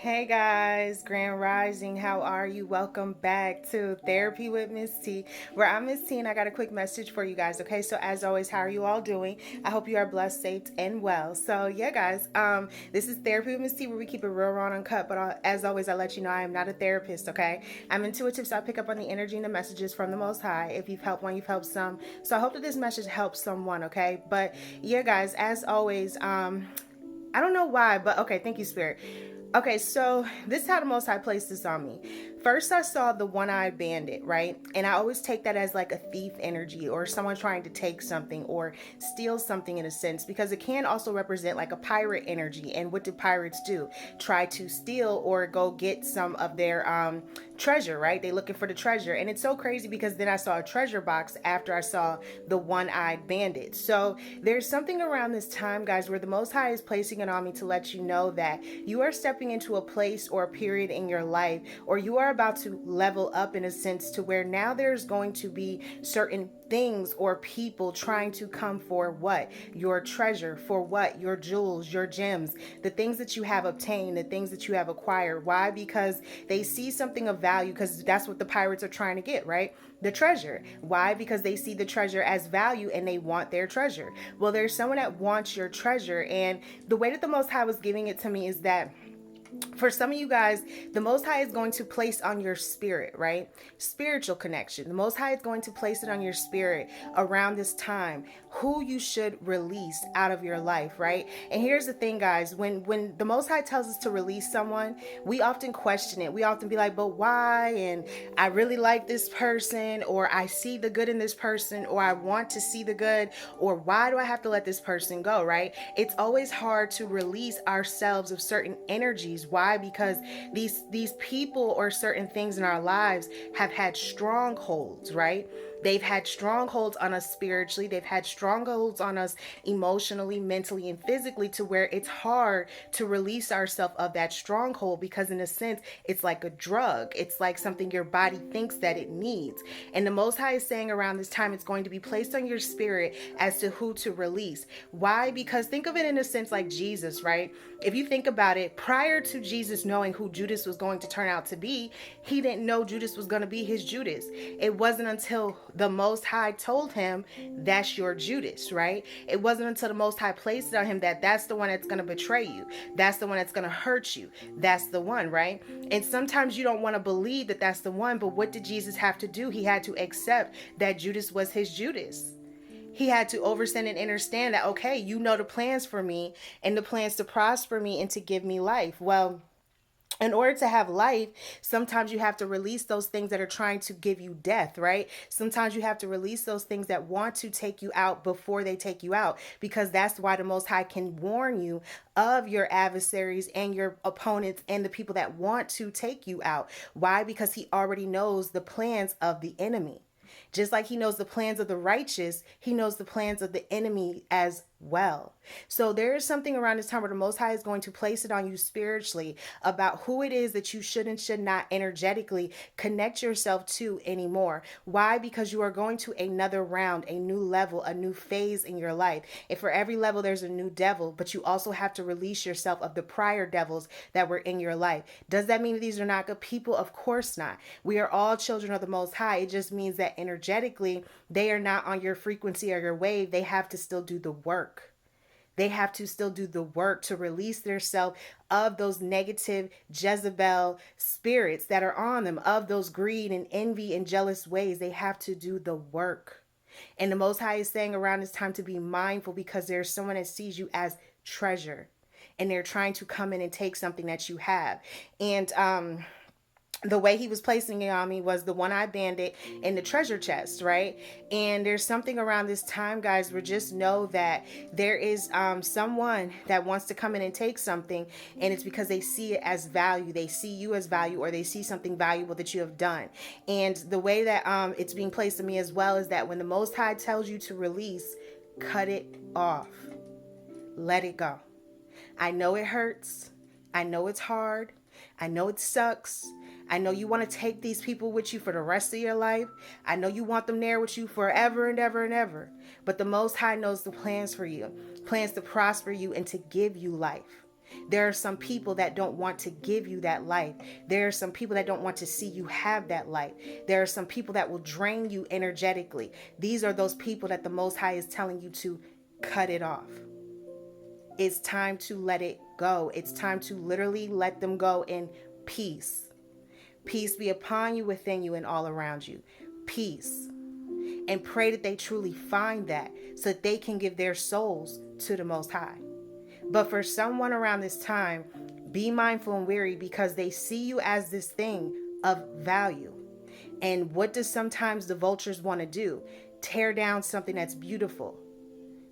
Hey guys, Grand Rising, how are you? Welcome back to Therapy with Miss T, where I'm Miss T and I got a quick message for you guys. Okay, so as always, how are you all doing? I hope you are blessed, safe, and well. So yeah, guys, this is Therapy with Miss T, where we keep it real, raw, and uncut. But as always, I let you know I am not a therapist. Okay, I'm intuitive, so I pick up on the energy and the messages from the Most High. If you've helped one, you've helped some. So I hope that this message helps someone. Okay, but yeah, guys, as always, I don't know why, but okay, thank you, Spirit. Okay, so this is how the Most High placed this on me. First, I saw the one-eyed bandit, right? And I always take that as like a thief energy or someone trying to take something or steal something in a sense, because it can also represent like a pirate energy. And what do pirates do? Try to steal or go get some of their treasure, right? They looking for the treasure. And it's so crazy because then I saw a treasure box after I saw the one-eyed bandit. So there's something around this time, guys, where the Most High is placing it on me to let you know that you are stepping into a place or a period in your life, or you are about to level up in a sense to where now there's going to be certain things or people trying to come for what? Your treasure, for what? Your jewels, your gems, the things that you have obtained, the things that you have acquired. Why? Because they see something of value, because that's what the pirates are trying to get, right? The treasure. Why? Because they see the treasure as value and they want their treasure. Well, there's someone that wants your treasure, and the way that the Most High was giving it to me is that for some of you guys, the Most High is going to place on your spirit, right? Spiritual connection. The Most High is going to place it on your spirit around this time, who you should release out of your life, right? And here's the thing, guys, when the Most High tells us to release someone, we often question it. We often be like, but why? And I really like this person, or I see the good in this person, or I want to see the good, or why do I have to let this person go, right? It's always hard to release ourselves of certain energies. Why? Because these people or certain things in our lives have had strongholds, right? They've had strongholds on us spiritually. They've had strongholds on us emotionally, mentally, and physically, to where it's hard to release ourselves of that stronghold, because in a sense, it's like a drug. It's like something your body thinks that it needs. And the Most High is saying around this time, it's going to be placed on your spirit as to who to release. Why? Because think of it in a sense like Jesus, right? If you think about it, prior to Jesus knowing who Judas was going to turn out to be, he didn't know Judas was going to be his Judas. It wasn't until the Most High told him, that's your Judas, right? It wasn't until the Most High placed it on him that that's the one that's going to betray you. That's the one that's going to hurt you. That's the one, right? And sometimes you don't want to believe that that's the one, but what did Jesus have to do? He had to accept that Judas was his Judas. He had to understand and understand that, okay, you know the plans for me, and the plans to prosper me and to give me life. Well, in order to have life, sometimes you have to release those things that are trying to give you death, right? Sometimes you have to release those things that want to take you out before they take you out, because that's why the Most High can warn you of your adversaries and your opponents and the people that want to take you out. Why? Because he already knows the plans of the enemy. Just like he knows the plans of the righteous, he knows the plans of the enemy as well. So there is something around this time where the Most High is going to place it on you spiritually about who it is that you should and should not energetically connect yourself to anymore. Why? Because you are going to another round, a new level, a new phase in your life. And for every level, there's a new devil, but you also have to release yourself of the prior devils that were in your life. Does that mean that these are not good people? Of course not. We are all children of the Most High. It just means that energetically, they are not on your frequency or your wave. They have to still do the work. They have to still do the work to release themselves of those negative Jezebel spirits that are on them, of those greed and envy and jealous ways. They have to do the work. And the Most High is saying around this time to be mindful, because there's someone that sees you as treasure, and they're trying to come in and take something that you have. And the way he was placing it on me was the one-eyed bandit in the treasure chest, right? And there's something around this time, guys, where just know that there is someone that wants to come in and take something, and it's because they see it as value. They see you as value, or they see something valuable that you have done. And the way that it's being placed on me as well is that when the Most High tells you to release, cut it off. Let it go. I know it hurts. I know it's hard. I know it sucks. I know you want to take these people with you for the rest of your life. I know you want them there with you forever and ever and ever. But the Most High knows the plans for you, plans to prosper you and to give you life. There are some people that don't want to give you that life. There are some people that don't want to see you have that life. There are some people that will drain you energetically. These are those people that the Most High is telling you to cut it off. It's time to let it go. It's time to literally let them go in peace. Peace be upon you, within you, and all around you. Peace. And pray that they truly find that so that they can give their souls to the Most High. But for someone around this time, be mindful and wary, because they see you as this thing of value. And what does sometimes the vultures want to do? Tear down something that's beautiful.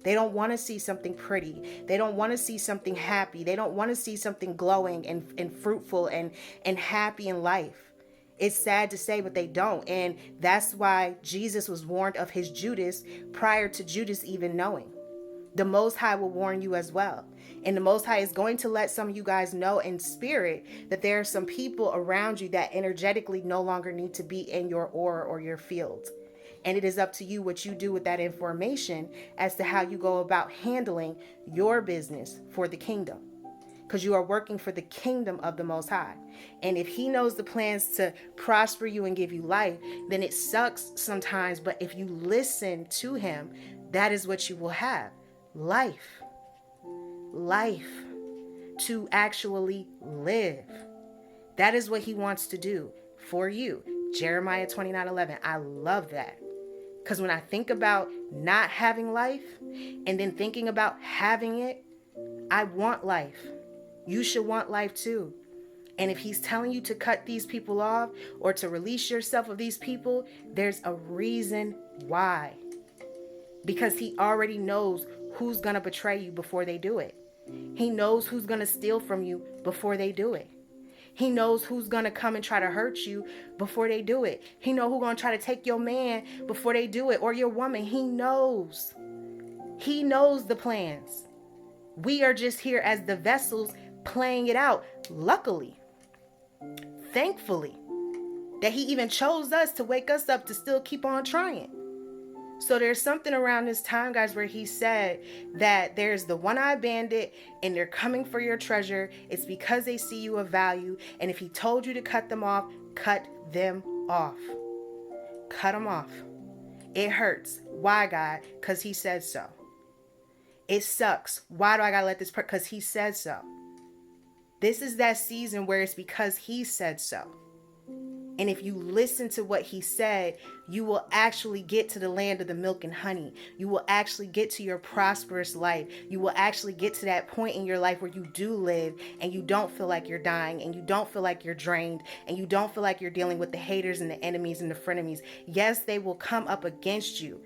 They don't want to see something pretty. They don't want to see something happy. They don't want to see something glowing and fruitful and happy in life. It's sad to say, but they don't. And that's why Jesus was warned of his Judas prior to Judas even knowing. The Most High will warn you as well. And the Most High is going to let some of you guys know in spirit that there are some people around you that energetically no longer need to be in your aura or your field. And it is up to you what you do with that information as to how you go about handling your business for the kingdom. Because you are working for the kingdom of the Most High. And if he knows the plans to prosper you and give you life, then it sucks sometimes. But if you listen to him, that is what you will have. Life. Life. To actually live. That is what he wants to do for you. Jeremiah 29:11. I love that. Because when I think about not having life and then thinking about having it, I want life. You should want life too. And if he's telling you to cut these people off or to release yourself of these people, there's a reason why. Because he already knows who's going to betray you before they do it. He knows who's going to steal from you before they do it. He knows who's going to come and try to hurt you before they do it. He knows who's going to try to take your man before they do it, or your woman. He knows. He knows the plans. We are just here as the vessels playing it out. Luckily, thankfully, that he even chose us to wake us up to still keep on trying. So there's something around this time, guys, where he said that there's the one-eyed bandit and they're coming for your treasure. It's because they see you of value. And if he told you to cut them off, cut them off. Cut them off. It hurts. Why, God? Because he said so. It sucks. Why do I gotta let this because he said so. This is that season where it's because he said so. And if you listen to what he said, you will actually get to the land of the milk and honey. You will actually get to your prosperous life. You will actually get to that point in your life where you do live and you don't feel like you're dying and you don't feel like you're drained and you don't feel like you're dealing with the haters and the enemies and the frenemies. Yes, they will come up against you,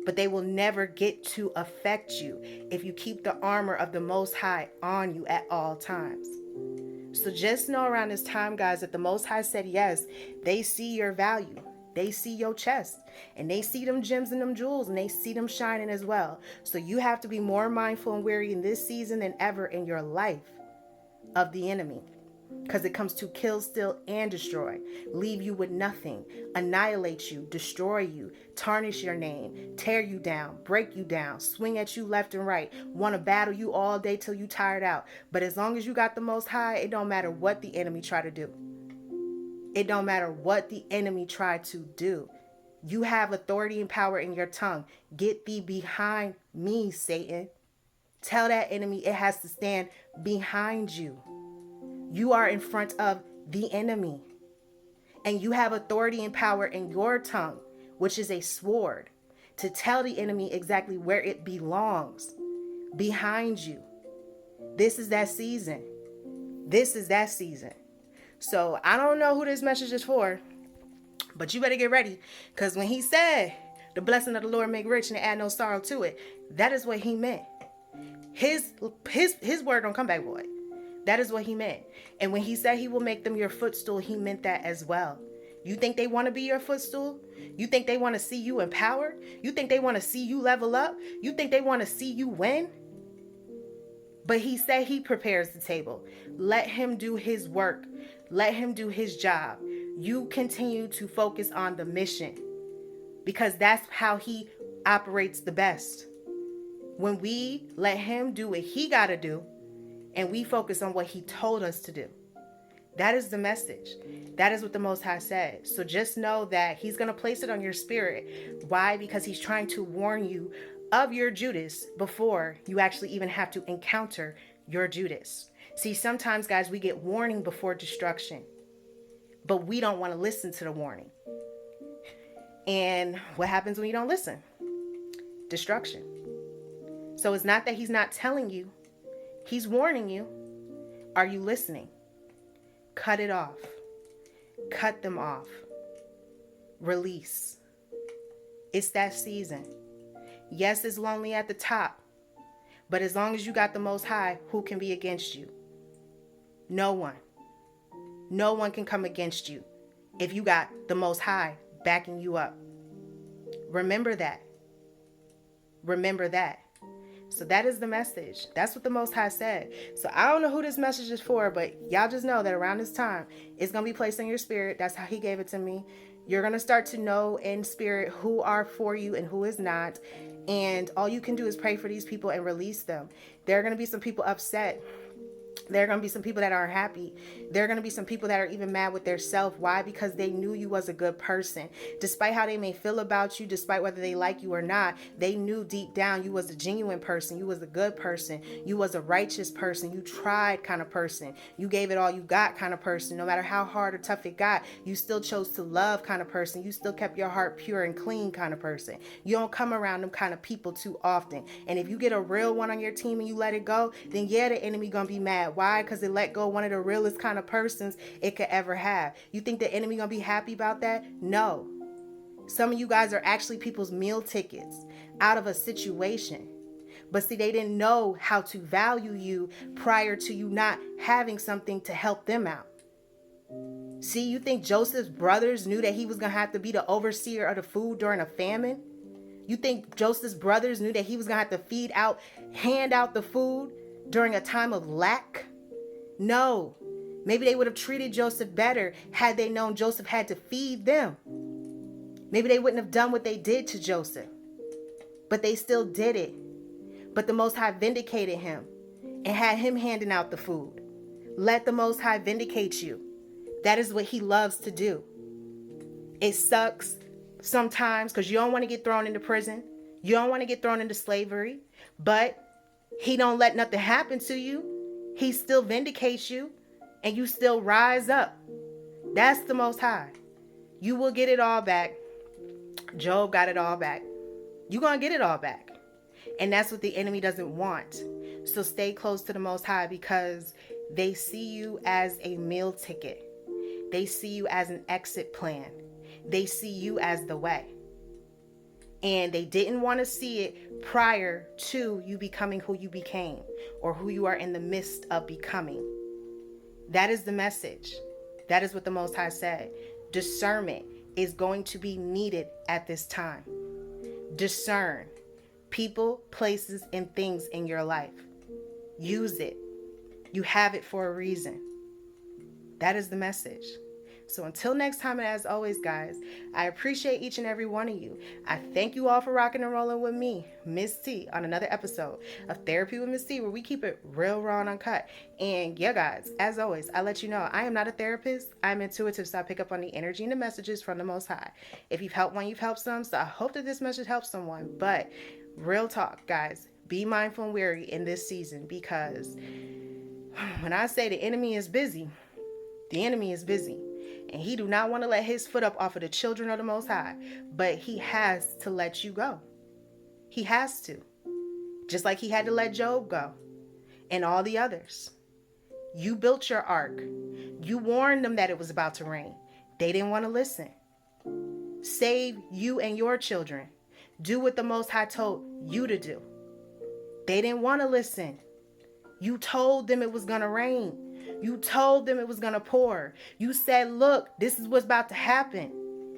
but they will never get to affect you if you keep the armor of the Most High on you at all times. So just know around this time, guys, that the Most High said, yes, they see your value. They see your chest and they see them gems and them jewels and they see them shining as well. So you have to be more mindful and wary in this season than ever in your life of the enemy. Because it comes to kill, steal, and destroy. Leave you with nothing. Annihilate you. Destroy you. Tarnish your name. Tear you down. Break you down. Swing at you left and right. Want to battle you all day till you tired out. But as long as you got the Most High, it don't matter what the enemy try to do. It don't matter what the enemy tried to do. You have authority and power in your tongue. Get thee behind me, Satan. Tell that enemy it has to stand behind you. You are in front of the enemy. And you have authority and power in your tongue, which is a sword, to tell the enemy exactly where it belongs. Behind you. This is that season. This is that season. So I don't know who this message is for, but you better get ready. Because when he said, the blessing of the Lord make rich and add no sorrow to it, that is what he meant. His word don't come back void. That is what he meant. And when he said he will make them your footstool, he meant that as well. You think they want to be your footstool? You think they want to see you in power? You think they want to see you level up? You think they want to see you win? But he said he prepares the table. Let him do his work. Let him do his job. You continue to focus on the mission, because that's how he operates the best. When we let him do what he got to do, and we focus on what he told us to do. That is the message. That is what the Most High said. So just know that he's going to place it on your spirit. Why? Because he's trying to warn you of your Judas before you actually even have to encounter your Judas. See, sometimes, guys, we get warning before destruction, but we don't want to listen to the warning. And what happens when you don't listen? Destruction. So it's not that he's not telling you. He's warning you. Are you listening? Cut it off. Cut them off. Release. It's that season. Yes, it's lonely at the top, but as long as you got the Most High, who can be against you? No one. No one can come against you if you got the Most High backing you up. Remember that. Remember that. So that is the message. That's what the Most High said. So I don't know who this message is for, but y'all just know that around this time, it's going to be placed in your spirit. That's how he gave it to me. You're going to start to know in spirit who are for you and who is not. And all you can do is pray for these people and release them. There are going to be some people upset. There are going to be some people that aren't happy. There are going to be some people that are even mad with their self. Why? Because they knew you was a good person. Despite how they may feel about you, despite whether they like you or not, they knew deep down you was a genuine person. You was a good person. You was a righteous person. You tried kind of person. You gave it all you got kind of person. No matter how hard or tough it got, you still chose to love kind of person. You still kept your heart pure and clean kind of person. You don't come around them kind of people too often. And if you get a real one on your team and you let it go, then yeah, the enemy gonna be mad. Why? Because it let go one of the realest kind of persons it could ever have. You think the enemy gonna be happy about that? No. Some of you guys are actually people's meal tickets out of a situation. But see, they didn't know how to value you prior to you not having something to help them out. See, you think Joseph's brothers knew that he was gonna have to be the overseer of the food during a famine? You think Joseph's brothers knew that he was gonna have to hand out the food during a time of lack? No. Maybe they would have treated Joseph better had they known Joseph had to feed them. Maybe they wouldn't have done what they did to Joseph. But they still did it. But the Most High vindicated him and had him handing out the food. Let the Most High vindicate you. That is what he loves to do. It sucks sometimes because you don't want to get thrown into prison. You don't want to get thrown into slavery. But he don't let nothing happen to you. He still vindicates you and you still rise up. That's the Most High. You will get it all back. Job got it all back. You're going to get it all back. And that's what the enemy doesn't want. So stay close to the Most High because they see you as a meal ticket. They see you as an exit plan. They see you as the way. And they didn't want to see it prior to you becoming who you became or who you are in the midst of becoming. That is the message. That is what the Most High said. Discernment is going to be needed at this time. Discern people, places, and things in your life. Use it. You have it for a reason. That is the message. So until next time, and as always, guys, I appreciate each and every one of you. I thank you all for rocking and rolling with me, Miss T, on another episode of Therapy with Miss T, where we keep it real, raw, and uncut. And yeah, guys, as always, I let you know I am not a therapist. I'm intuitive, so I pick up on the energy and the messages from the Most High. If you've helped one, you've helped some. So I hope that this message helps someone. But real talk, guys, be mindful and wary in this season because when I say the enemy is busy, the enemy is busy. And he do not want to let his foot up off of the children of the Most High. But he has to let you go. He has to. Just like he had to let Job go. And all the others. You built your ark. You warned them that it was about to rain. They didn't want to listen. Save you and your children. Do what the Most High told you to do. They didn't want to listen. You told them it was going to rain. You told them it was going to pour. You said, look, this is what's about to happen.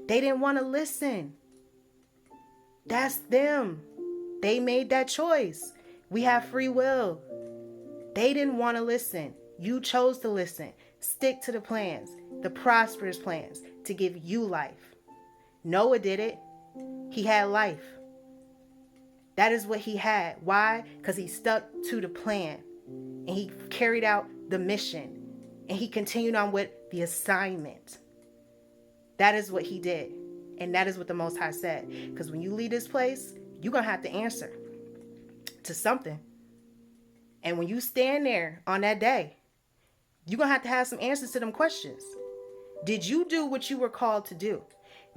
They didn't want to listen. That's them. They made that choice. We have free will. They didn't want to listen. You chose to listen. Stick to the plans, the prosperous plans to give you life. Noah did it. He had life. That is what he had. Why? Because he stuck to the plan. and he carried out the mission, and he continued on with the assignment. That is what he did. And that is what the Most High said. Because when you leave this place, you're going to have to answer to something. And when you stand there on that day, you're going to have some answers to them questions. Did you do what you were called to do?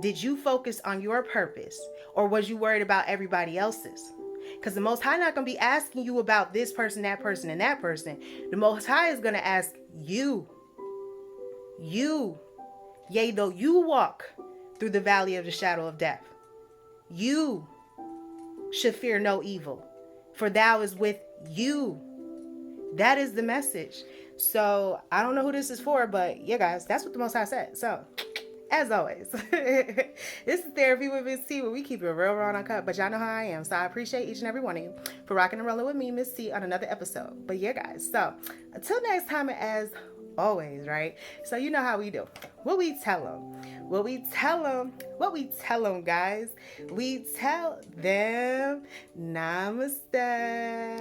Did you focus on your purpose? Or was you worried about everybody else's? Because the Most High not going to be asking you about this person, that person, and that person. The Most High is going to ask you. You. Yea, though you walk through the valley of the shadow of death, you should fear no evil, for thou is with you. That is the message. So I don't know who this is for, but yeah, guys, that's what the Most High said. So as always, this is Therapy with Miss T, where we keep it real raw and uncut, but y'all know how I am. So I appreciate each and every one of you for rocking and rolling with me, Miss T, on another episode. But yeah, guys, so until next time, as always, right? So you know how we do. What we tell them, guys. We tell them namaste.